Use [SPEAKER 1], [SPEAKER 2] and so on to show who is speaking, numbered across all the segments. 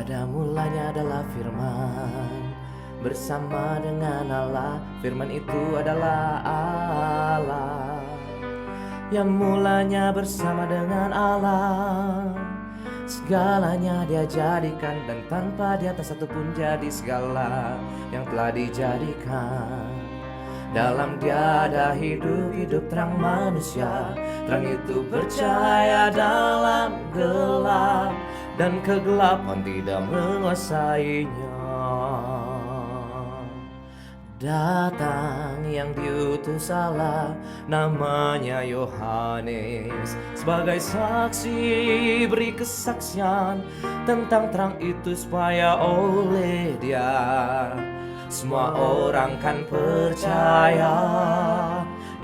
[SPEAKER 1] Pada mulanya adalah firman, bersama dengan Allah. Firman itu adalah Allah, yang mulanya bersama dengan Allah. Segalanya Dia jadikan, dan tanpa Dia tak satu pun jadi segala yang telah dijadikan. Dalam Dia ada hidup, hidup terang manusia. Terang itu bercahaya dalam gelap, dan kegelapan tidak menguasainya. Datang yang diutus Allah, namanya Yohanes, sebagai saksi beri kesaksian tentang terang itu, supaya oleh Dia semua orang kan percaya.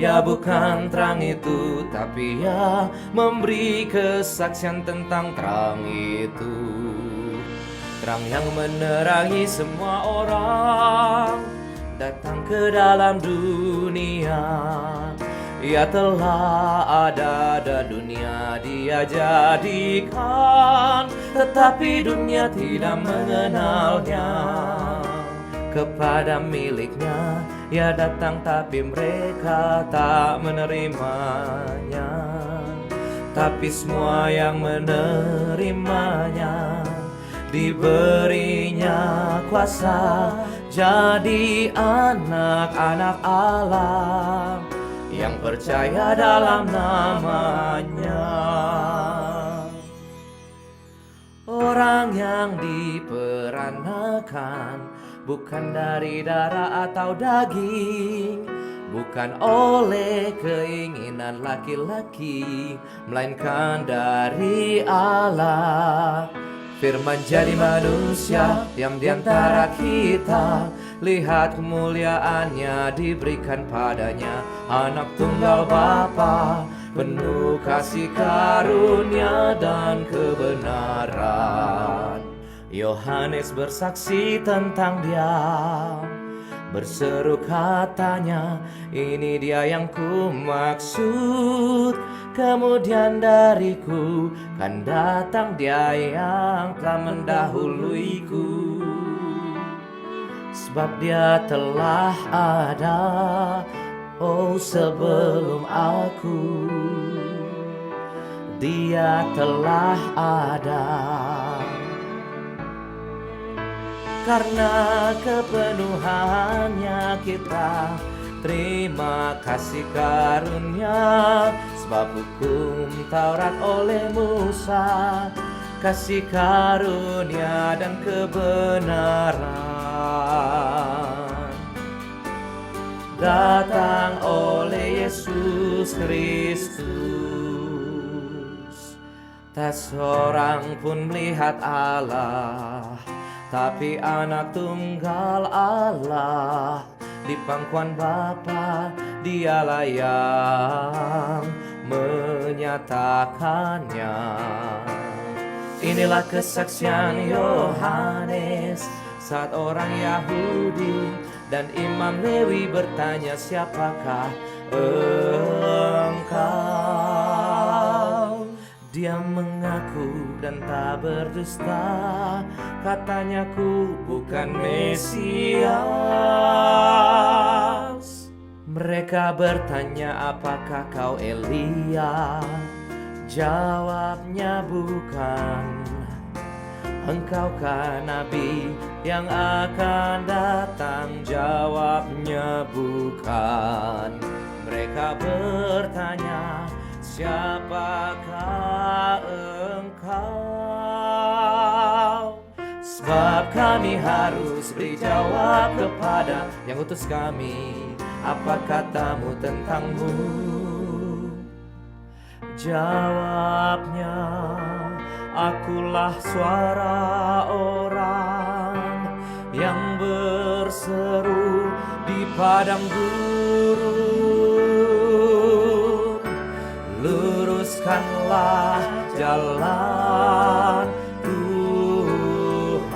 [SPEAKER 1] Ya bukan terang itu, tapi ya memberi kesaksian tentang terang itu. Terang yang menerangi semua orang datang ke dalam dunia. Ia telah ada dan dunia Dia jadikan, tetapi dunia tidak mengenalnya. Kepada miliknya Ia datang, tapi mereka tak menerimanya. Tapi semua yang menerimanya diberinya kuasa jadi anak-anak Allah, yang percaya dalam namanya. Orang yang diperanakan bukan dari darah atau daging, bukan oleh keinginan laki-laki, melainkan dari Allah. Firman jadi manusia, diam di antara kita. Lihat kemuliaannya diberikan padanya, anak tunggal Bapa, penuh kasih karunia dan kebenaran. Yohanes bersaksi tentang Dia, berseru katanya, ini Dia yang ku maksud. Kemudian dariku kan datang Dia yang telah mendahuluiku, sebab Dia telah ada, oh sebelum aku. Dia telah ada. Karena kepenuhannya kita terima kasih karunia, sebab hukum Taurat oleh Musa, kasih karunia dan kebenaran datang oleh Yesus Kristus. Tak seorang pun melihat Allah, tapi anak tunggal Allah di pangkuan Bapa, Dialah yang menyatakannya. Inilah kesaksian Yohanes saat orang Yahudi dan Imam Lewi bertanya, siapakah engkau? Dia mengaku dan tak berdusta, katanya ku bukan Mesias. Mereka bertanya, apakah kau Elia? Jawabnya bukan. Engkaukah nabi yang akan datang? Jawabnya bukan. Mereka bertanya, siapakah engkau? Sebab kami harus beri jawab kepada yang utus kami. Apa katamu tentangmu? Jawabnya, akulah suara orang yang berseru di padang gurun. Luruskanlah jalan Tuhan,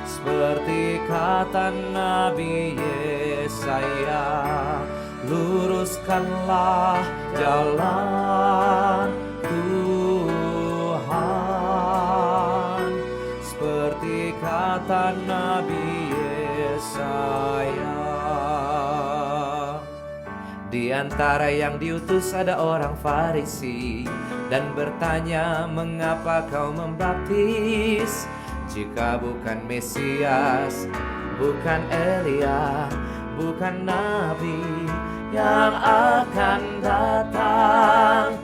[SPEAKER 1] seperti kata Nabi Yesaya. Luruskanlah jalan Tuhan. kata Nabi Yesaya. Di antara yang diutus ada orang Farisi, dan bertanya, mengapa kau membaptis? Jika bukan Mesias, bukan Elia, bukan Nabi yang akan datang.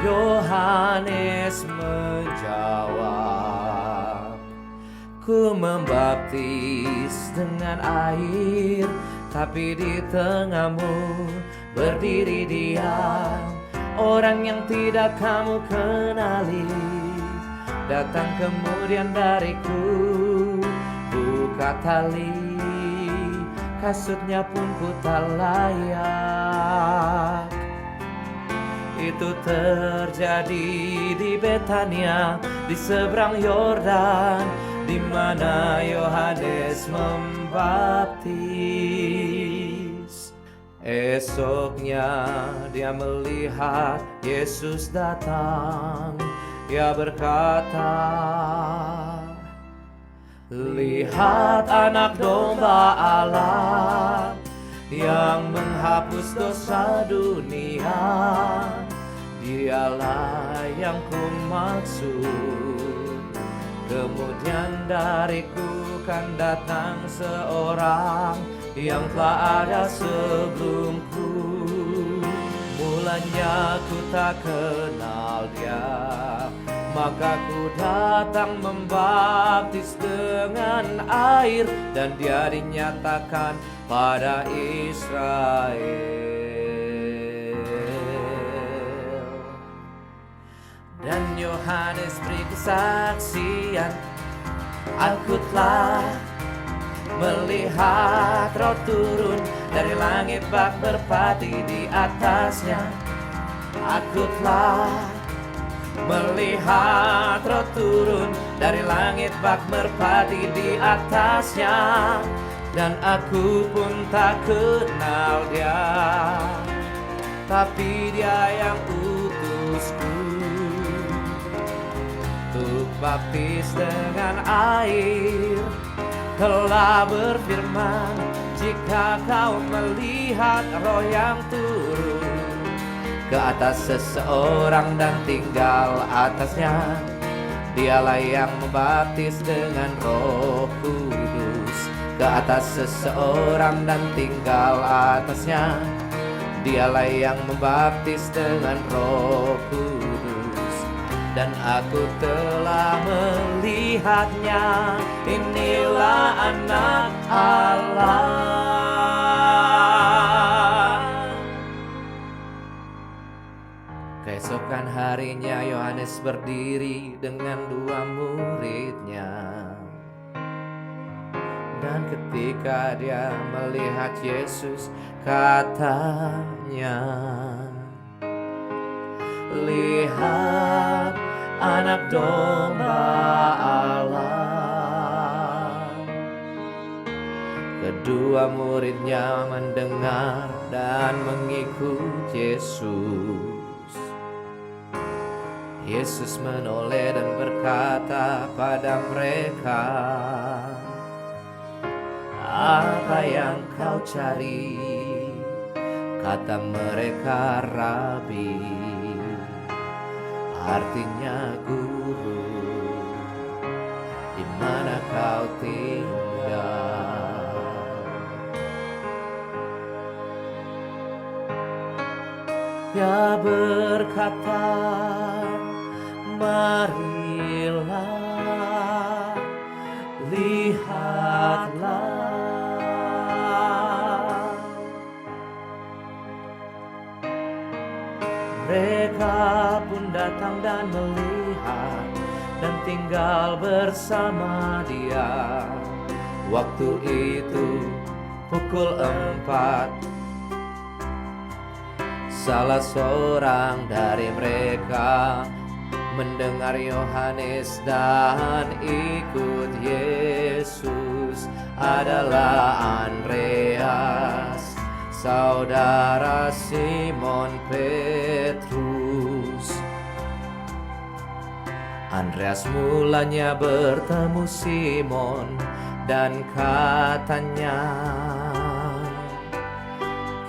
[SPEAKER 1] Yohanes menjawab, ku membaptis dengan air, tapi di tengahmu berdiri dia, orang yang tidak kamu kenali. Datang kemudian dariku, buka tali, kasutnya pun ku tak layak. Itu terjadi di Betania, di seberang Yordan, di mana Yohanes membaptis. Esoknya dia melihat Yesus datang. Ia berkata, lihat anak domba Allah yang menghapus dosa dunia. Dialah yang ku maksud. Kemudian dariku kan datang seorang yang telah ada sebelumku. Mulanya ku tak kenal dia, maka ku datang membaptis dengan air, dan dia dinyatakan pada Israel. Dan Yohanes beri kesaksian, aku telah melihat Roh turun dari langit, bak merpati di atasnya. Aku telah melihat Roh turun dari langit, bak merpati di atasnya. Dan aku pun tak kenal dia, tapi dia yang utusku untuk baptis dengan air. Telah berfirman, jika kau melihat Roh yang turun ke atas seseorang dan tinggal atasnya, dialah yang membaptis dengan Roh Kudus. Ke atas seseorang dan tinggal atasnya, dialah yang membaptis dengan Roh Kudus. Dan aku telah melihatnya, inilah anak Allah. Keesokan harinya Yohanes berdiri dengan dua muridnya. Dan ketika dia melihat Yesus, katanya, lihat anak domba Allah. Kedua muridnya mendengar dan mengikut Yesus. Yesus menoleh dan berkata pada mereka, apa yang kau cari? Kata mereka, Rabi, artinya guru, di mana kau tinggal? Dia berkata, marilah, lihatlah. Mereka pun datang dan melihat dan tinggal bersama dia. Waktu itu pukul 4, salah seorang dari mereka mendengar Yohanes dan ikut Yesus adalah Andreas, saudara Simon Petrus. Andreas mulanya bertemu Simon dan katanya,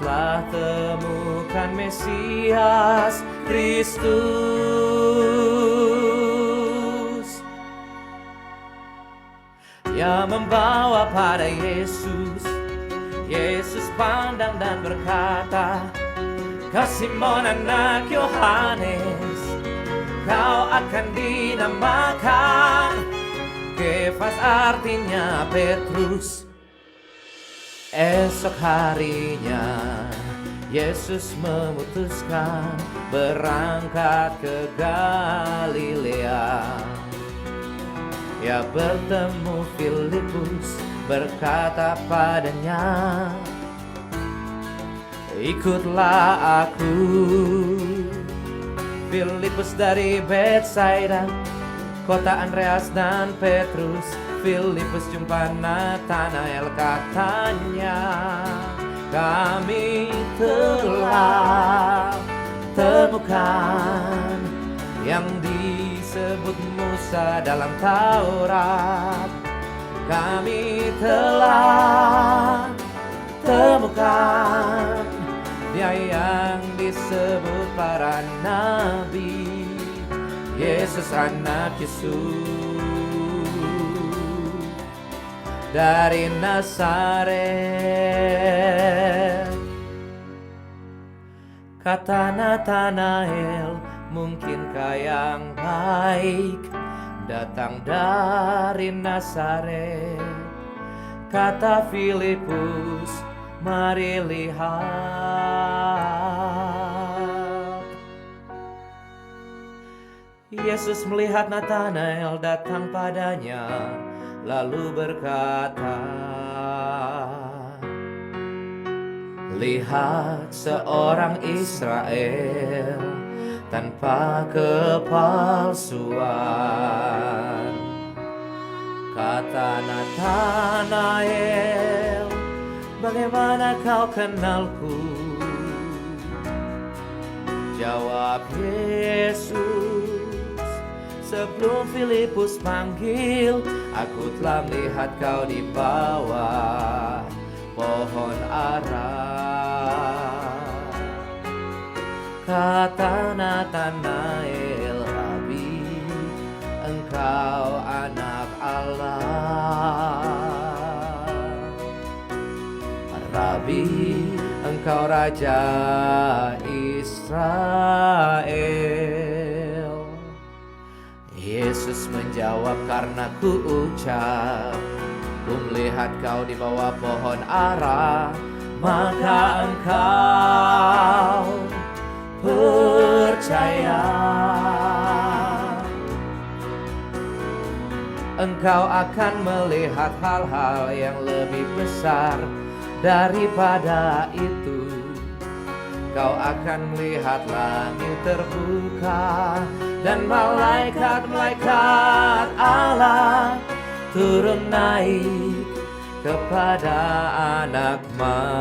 [SPEAKER 1] telah temukan Mesias Kristus yang membawa pada Yesus. Yesus pandang dan berkata, "Kau Simon anak Yohanes, kau akan dinamakan Kefas," artinya Petrus. Esok harinya Yesus memutuskan berangkat ke Galilea. Ia bertemu Filipus, berkata padanya, "Ikutlah aku." Filipus dari Betsaida, kota Andreas dan Petrus. Filipus jumpa Natanael, katanya, "Kami telah temukan yang disebut Musa dalam Taurat. Kami telah temukan Dia yang disebut para nabi, Yesus anak Yusuf dari Nazaret." Kata Natanael, "Mungkinkah yang baik datang dari Nazaret?" Kata Filipus, "Mari lihat." Yesus melihat Natanael datang padanya, lalu berkata, "Lihat seorang Israel tanpa kepalsuan." Kata Natanael, "Bagaimana kau kenalku?" Jawab Yesus, "Sebelum Filipus panggil, aku telah melihat kau di bawah pohon ara." Kata Natanael, "Rabi, engkau anak Allah. Rabi, engkau Raja Israel." Yesus menjawab, "Karena ku ucap, ku melihat kau di bawah pohon ara, maka engkau percaya. Engkau akan melihat hal-hal yang lebih besar daripada itu. Kau akan melihat langit terbuka dan malaikat-malaikat Allah turun naik kepada Anak Manusia."